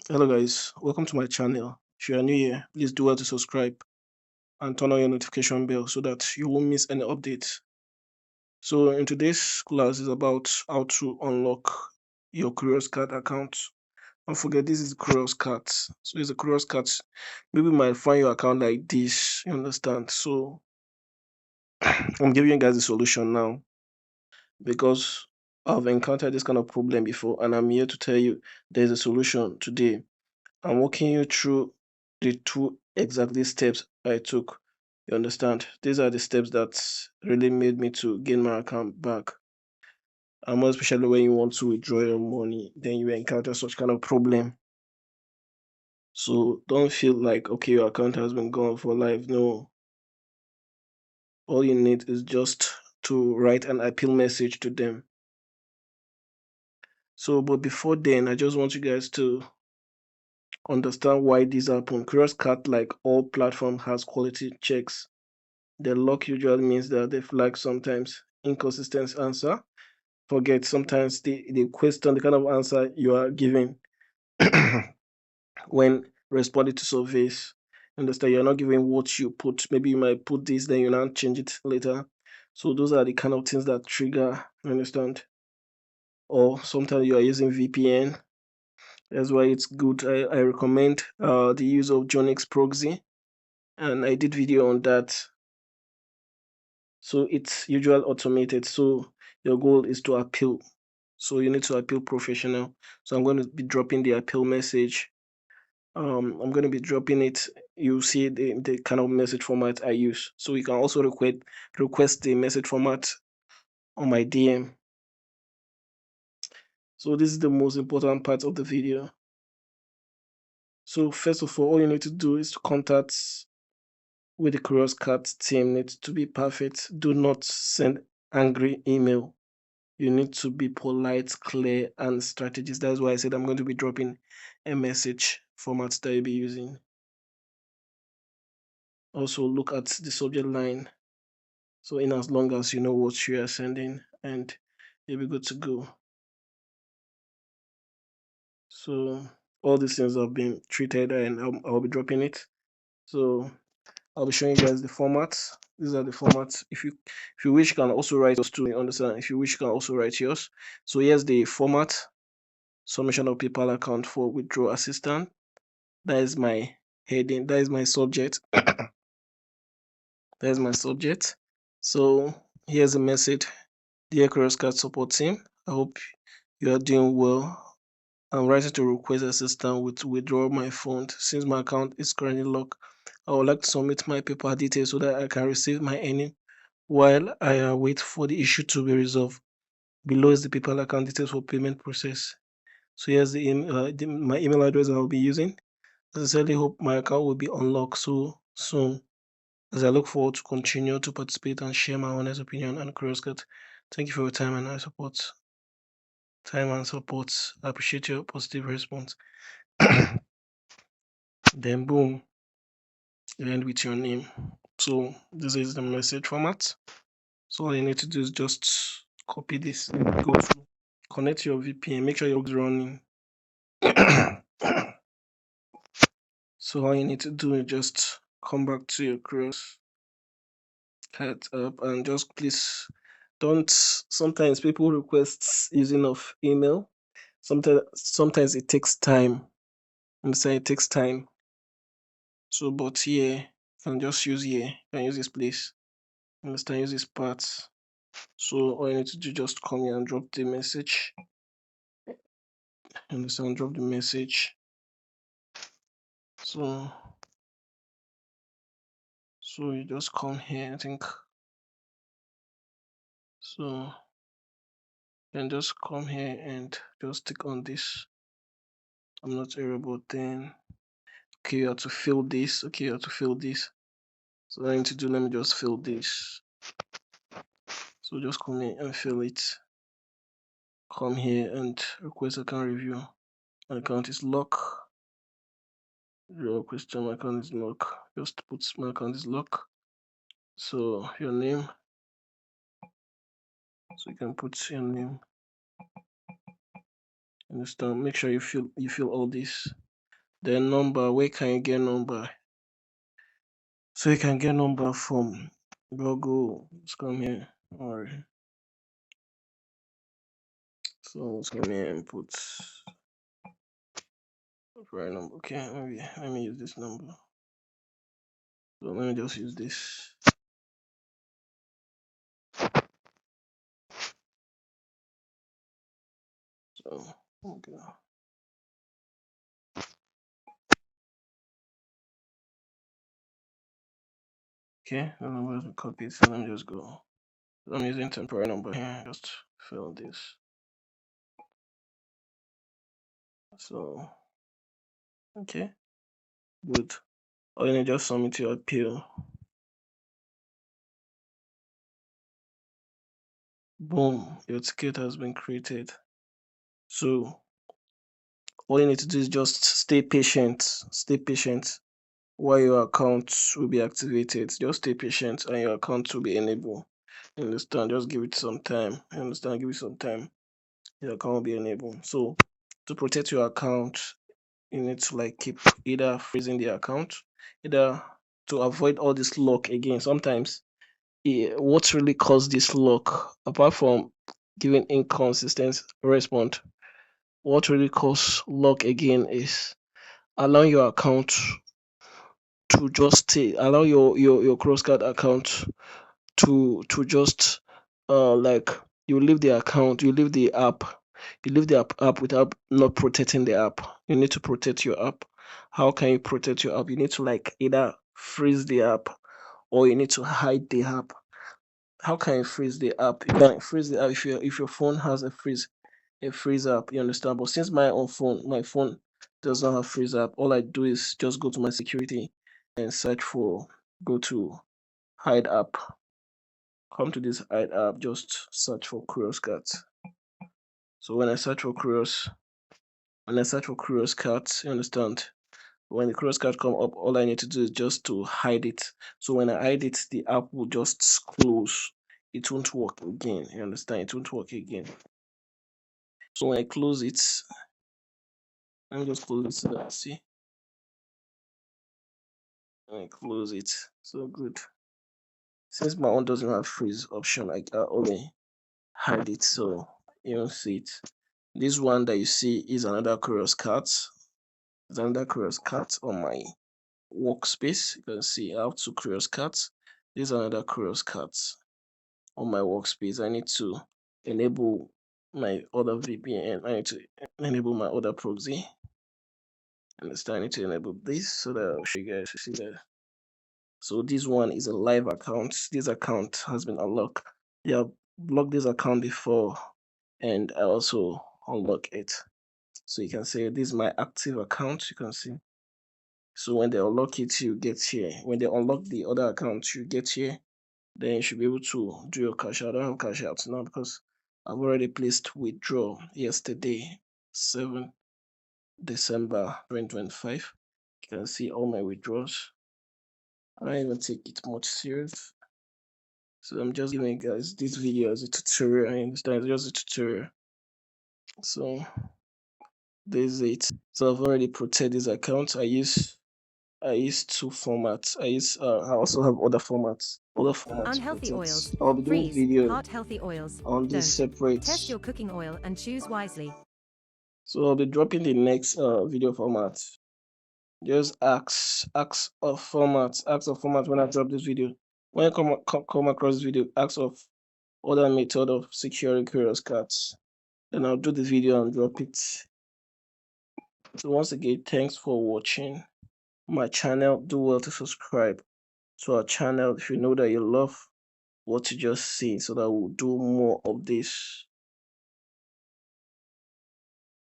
Hello guys, welcome to my channel. If you are new here, please do well to subscribe and turn on your notification bell so that you won't miss any updates. So in today's class is about how to unlock your Curious Cat account. Don't forget this is Curious Cat. So it's a Curious Cat. Maybe you might find your account like this, you understand? So I'm giving you guys a solution now because I've encountered this kind of problem before and I'm here to tell you there's a solution today. I'm walking you through the two exactly steps I took. You understand? These are the steps that really made me to gain my account back. And more especially when you want to withdraw your money, then you encounter such kind of problem. So don't feel like okay, your account has been gone for life. No. All you need is just to write an appeal message to them. So but before then, I just want you guys to understand why this happened. Curious Cat, like all platform, has quality checks. The lock usually means that they flag sometimes inconsistent answer. Forget sometimes the question, the kind of answer you are giving when responding to surveys. Understand you're not giving what you put. Maybe you might put this, then you now change it later. So those are the kind of things that trigger, you understand? Or sometimes you are using VPN. That's why it's good. I recommend the use of Jonix proxy. And I did video on that. So it's usual automated. So your goal is to appeal. So you need to appeal professional. So I'm going to be dropping the appeal message. I'm going to be dropping it. You see the kind of message format I use. So you can also request the message format on my DM. So this is the most important part of the video. So first of all you need to do is to contact with the Curious Cat team. Needs to be perfect. Do not send angry email. You need to be polite, clear, and strategist. That's why I said I'm going to be dropping a message format that you'll be using. Also, look at the subject line. So, in as long as you know what you are sending, and you'll be good to go. So, all these things have been treated, and I'll be dropping it. So, I'll be showing you guys the formats. These are the formats. If you wish, you can also write yours too. You understand? If you wish, you can also write yours. So here's the format: submission of PayPal account for withdrawal assistant. That is my heading. That is my subject. That is my subject. So here's a message. Dear Curious Cat support team, I hope you are doing well. I'm writing to request assistance with withdraw my funds since my account is currently locked. I would like to submit my PayPal details so that I can receive my earning while I wait for the issue to be resolved. Below is the PayPal account details for payment process. So here's my email address I will be using. I sincerely hope my account will be unlocked so soon, as I look forward to continue to participate and share my honest opinion and Curious Cat. Thank you for your time and support. I appreciate your positive response. Then boom, you end with your name. So this is the message format. So all you need to do is just copy this, go to connect your VPN, make sure your is running. So all you need to do is just come back to your Curious Cat app and just please don't. Sometimes people request using of email. Sometimes it takes time. I'm saying it takes time. So but here you can just use here. You can use this place. Understand? Use this part. So all you need to do just come here and drop the message. Understand? Drop the message. So you just come here, I think. So you can just come here and just click on this. I'm not sure about then. Okay, you have to fill this. Okay, you have to fill this. So what I need to do, let me just fill this. So just come here and fill it. Come here and request account review. My account is locked. Your question, my account is locked. Just put my account is locked. So your name. So you can put your name. Understand? Make sure you fill all this. Then number, where can you get number? So you can get number from Google. Let's come here. Alright. So let's come here and put right number. Okay, maybe let me use this number. So let me just use this. So okay. Okay, the number has been copied, so let me just go. I'm using temporary number here, just fill this. So okay, good. Or you need just submit your appeal. Boom, your ticket has been created. So all you need to do is just stay patient. Stay patient while your account will be activated. Just stay patient and your account will be enabled. You understand? Just give it some time. You understand? Give it some time. Your account will be enabled. So to protect your account, you need to like keep either freezing the account, either to avoid all this lock again. Sometimes what really caused this lock, apart from giving inconsistent response, what really causes lock again is allowing your account to just stay, allow your crosscard account to just like you leave the account, you leave the app, you leave the app without not protecting the app. You need to protect your app. How can you protect your app? You need to like either freeze the app or you need to hide the app. How can you freeze the app? You can freeze the app if your phone has a freeze app, you understand? But since my phone does not have freeze app, all I do is just go to my security and search for go to hide app. Come to this hide app, just search for Curious Cat. So when I search for Curious Cat, you understand? When the Curious Cat come up, all I need to do is just to hide it. So when I hide it, the app will just close. It won't work again. You understand? It won't work again. So when I close it, let me just close it so that see. And close it. So good. Since my own doesn't have freeze option, I can only hide it so you don't see it. This one that you see is another Curious Cat. It's another Curious Cat on my workspace. You can see I have two Curious Cats. This is another Curious Cat on my workspace. I need to enable my other VPN. I need to enable my other proxy. Understand? I need to enable this so that I'll show you guys to see that. So this one is a live account. This account has been unlocked. They have blocked this account before and I also unlock it. So you can say this is my active account. You can see. So when they unlock it, you get here. When they unlock the other account, you get here. Then you should be able to do your cash out. I don't have cash out now because I've already placed withdraw yesterday, 7 December 2025. You can see all my withdrawals. I don't even take it much serious. So I'm just giving you guys this video as a tutorial. I understand it's just a tutorial. So this is it. So I've already protected this account. I use two formats. I also have other formats. Other formats to Unhealthy protect. oils. I'll be doing Freeze. video Heart healthy oils. on this Don't. separate. Test your cooking oil and choose wisely. So I'll be dropping the next video format. Just ask of format when I drop this video. When you come across this video, ask of other method of securing Curious Cats. Then I'll do the video and drop it. So once again, thanks for watching my channel. Do well to subscribe to our channel if you know that you love what you just see so that we'll do more of this.